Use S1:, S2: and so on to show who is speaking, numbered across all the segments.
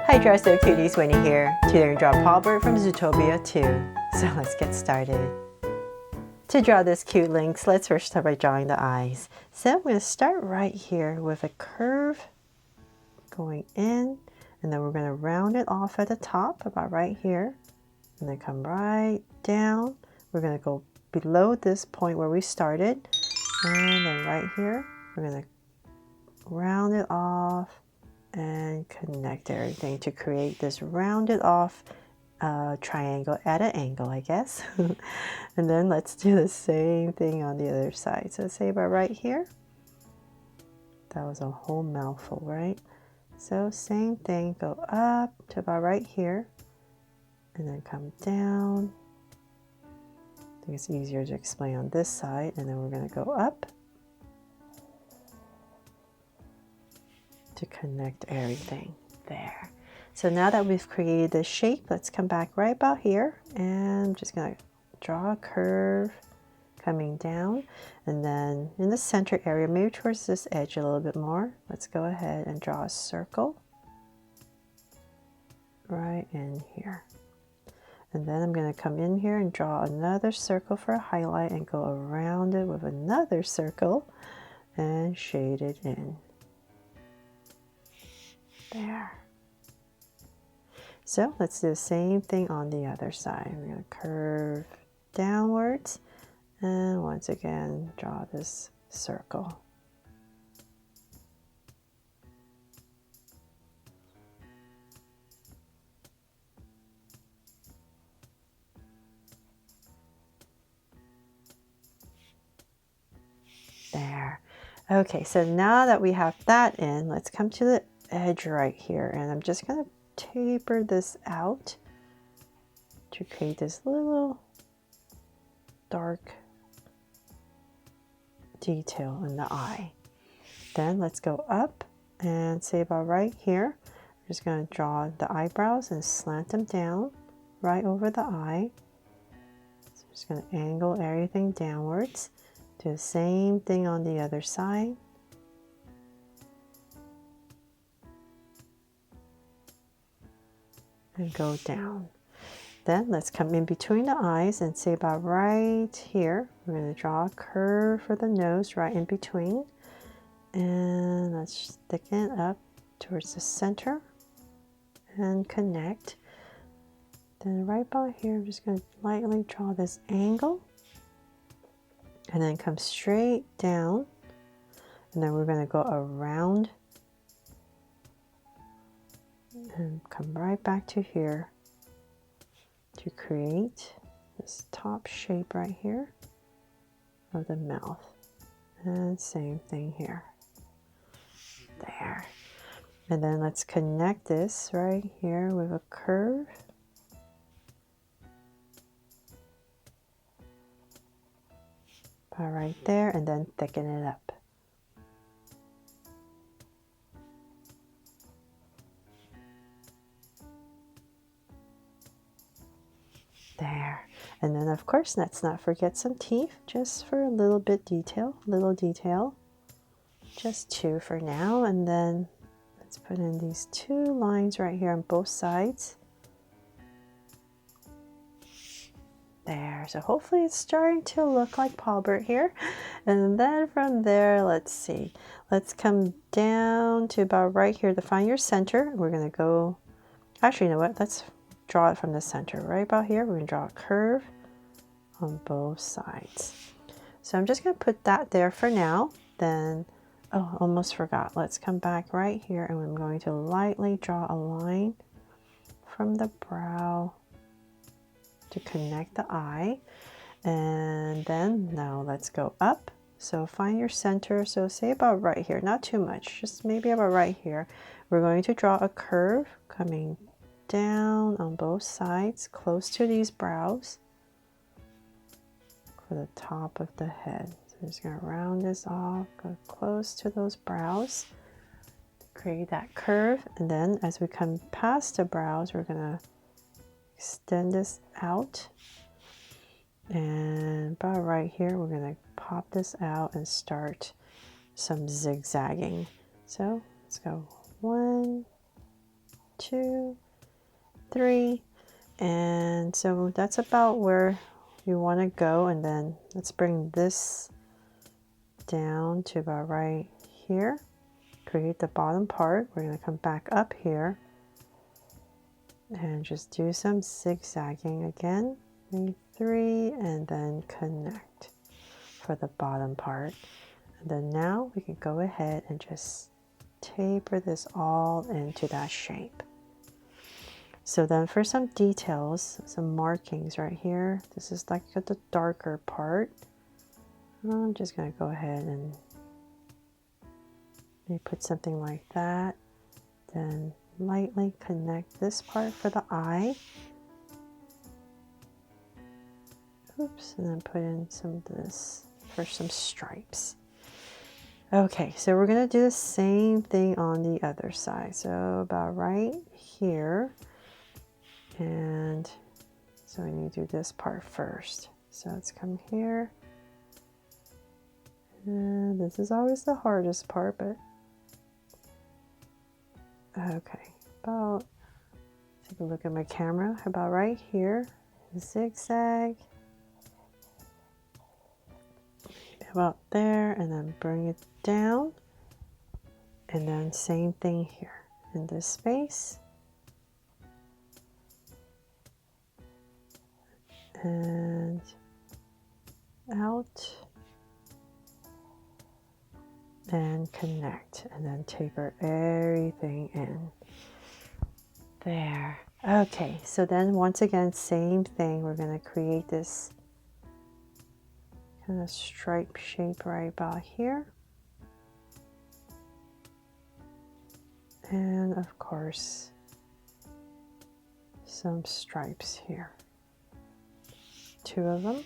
S1: Hi Dresser Cuties, Winnie here. Today we're going to draw Pawbert from Zootopia 2. So let's get started. To draw this cute lynx, let's first start by drawing the eyes. So I'm going to start right here with a curve going in, and then we're going to round it off at the top, about right here, and then come right down. We're going to go below this point where we started, and then right here, we're going to round it off and connect everything to create this rounded off triangle at an angle, I guess. And then let's do the same thing on the other side. So say about right here. That was a whole mouthful, right? So same thing, go up to about right here and then come down. I think it's easier to explain on this side, and then we're going to go up to connect everything there. So now that we've created this shape, let's come back right about here, and I'm just going to draw a curve coming down, and then in the center area, maybe towards this edge a little bit more, let's go ahead and draw a circle right in here. And then I'm going to come in here and draw another circle for a highlight and go around it with another circle and shade it in. There. So let's do the same thing on the other side. We're going to curve downwards and once again draw this circle. There. Okay, so now that we have that in, let's come to the edge right here, and I'm just going to taper this out to create this little dark detail in the eye. Then let's go up and say about right here, I'm just going to draw the eyebrows and slant them down right over the eye. So I'm just going to angle everything downwards. Do the same thing on the other side. And go down. Then let's come in between the eyes and say about right here, we're going to draw a curve for the nose right in between. And let's thicken it up towards the center and connect. Then right about here, I'm just going to lightly draw this angle and then come straight down. And then we're going to go around and come right back to here to create this top shape right here of the mouth. And same thing here. There. And then let's connect this right here with a curve. About right there, and then thicken it up. There. And then of course, let's not forget some teeth, just for a little bit little detail. Just two for now, and then let's put in these two lines right here on both sides. There, so hopefully it's starting to look like Pawbert here. And then from there, let's see. Let's come down to about right here to find your center. We're gonna go, actually, you know what? Let's draw it from the center. Right about here, we're gonna draw a curve on both sides. So I'm just gonna put that there for now. Then, oh, almost forgot. Let's come back right here, and I'm going to lightly draw a line from the brow to connect the eye. And then now let's go up. So find your center. So say about right here, not too much, just maybe about right here. We're going to draw a curve coming down on both sides, close to these brows for the top of the head. So I'm just going to round this off, go close to those brows, create that curve. And then as we come past the brows, we're going to extend this out, and about right here we're going to pop this out and start some zigzagging. So let's go 1, 2, 3. And so that's about where you want to go. And then let's bring this down to about right here. Create the bottom part. We're going to come back up here and just do some zigzagging again. 3, and then connect for the bottom part. And then now we can go ahead and just taper this all into that shape. So then for some details, some markings right here, this is like the darker part. I'm just going to go ahead and maybe put something like that. Then lightly connect this part for the eye. Oops, and then put in some of this for some stripes. Okay, so we're going to do the same thing on the other side. So about right here. And so we need to do this part first. So let's come here. And this is always the hardest part, but okay. About, take a look at my camera. About right here, zigzag. About there, and then bring it down. And then same thing here in this space. And out. And connect, and then taper everything in. There. Okay, so then once again, same thing. We're going to create this kind of stripe shape right about here. And of course, some stripes here. 2 of them.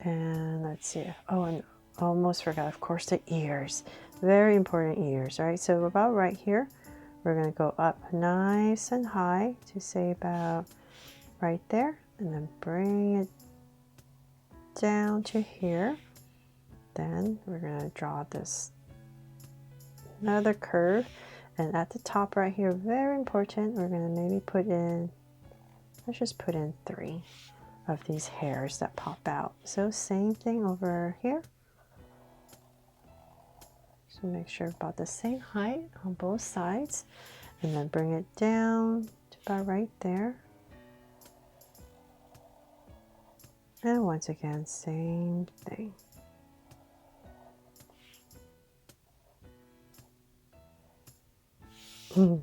S1: And let's see. Oh, and almost forgot, of course, the ears. Very important ears, right? So about right here, we're going to go up nice and high to say about right there. And then bring it down to here. Then we're going to draw this another curve. And at the top right here, very important, we're going to maybe put in, let's just put in 3. Of these hairs that pop out. So same thing over here. So make sure about the same height on both sides, and then bring it down to about right there. And once again, same thing.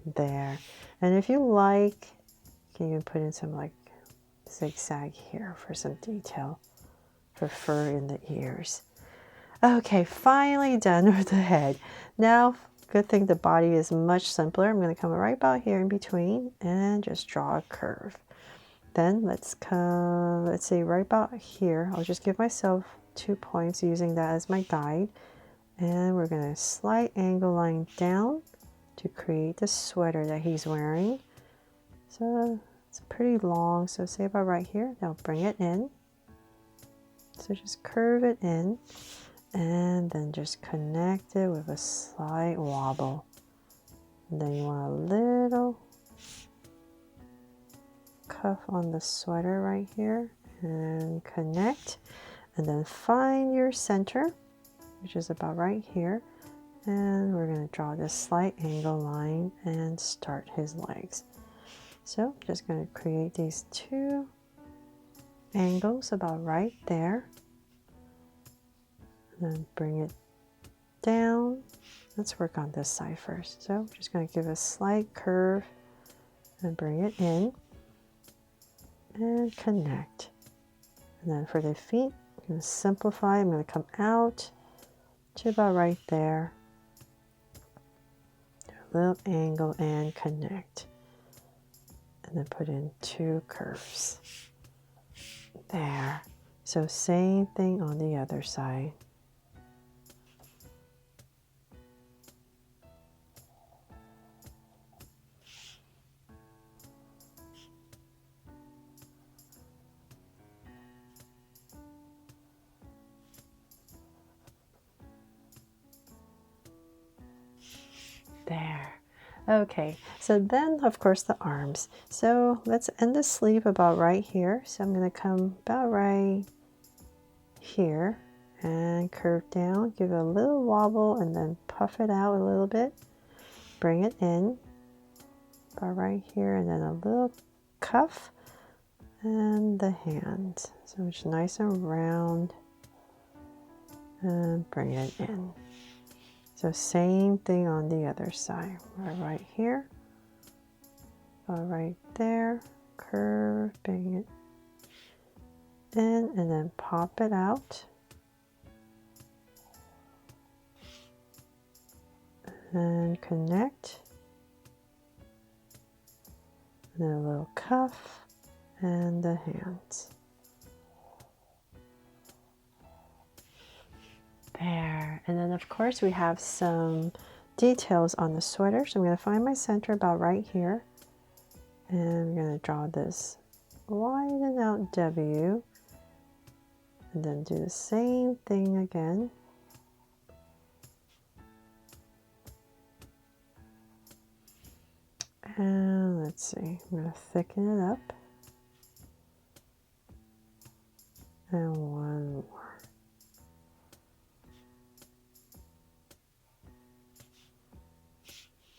S1: There. And if you like, you can even put in some like zigzag here for some detail for fur in the ears. Okay, finally done with the head. Now, good thing the body is much simpler. I'm going to come right about here in between and just draw a curve. Then let's come, let's say right about here. I'll just give myself 2 points using that as my guide. And we're going to slight angle line down to create the sweater that he's wearing. So it's pretty long, so say about right here. Now bring it in. So just curve it in, and then just connect it with a slight wobble. And then you want a little cuff on the sweater right here, and connect. And then find your center, which is about right here. And we're going to draw this slight angle line and start his legs. So I'm just going to create these 2 angles about right there. And then bring it down. Let's work on this side first. So I'm just going to give a slight curve and bring it in and connect. And then for the feet, I'm going to simplify. I'm going to come out to about right there. Do a little angle and connect. And then put in 2 curves. There. So same thing on the other side. Okay, so then of course the arms. So let's end the sleeve about right here. So I'm going to come about right here and curve down, give it a little wobble and then puff it out a little bit. Bring it in about right here and then a little cuff and the hand. So it's nice and round and bring it in. So same thing on the other side. Right here, right there, curve, bring it in, and then pop it out. And connect. And then a little cuff and the hands. There, and then of course we have some details on the sweater. So I'm going to find my center about right here. And I'm going to draw this widen out W. And then do the same thing again. And let's see, I'm going to thicken it up. And one more.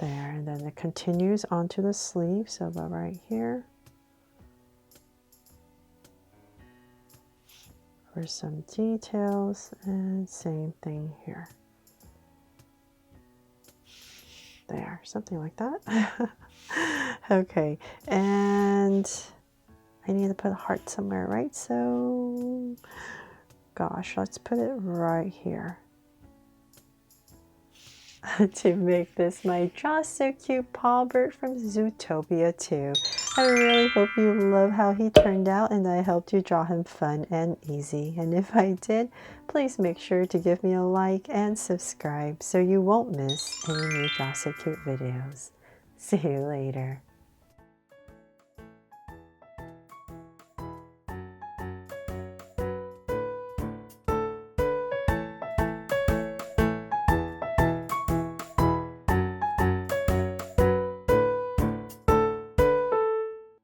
S1: There, and then it continues onto the sleeve, so about right here. For some details, and same thing here. There, something like that. Okay, and I need to put a heart somewhere, right? So, gosh, let's put it right here. To make this my Just So Cute Pawbert from Zootopia 2. I really hope you love how he turned out and I helped you draw him fun and easy. And if I did, please make sure to give me a like and subscribe so you won't miss any new Just So Cute videos. See you later.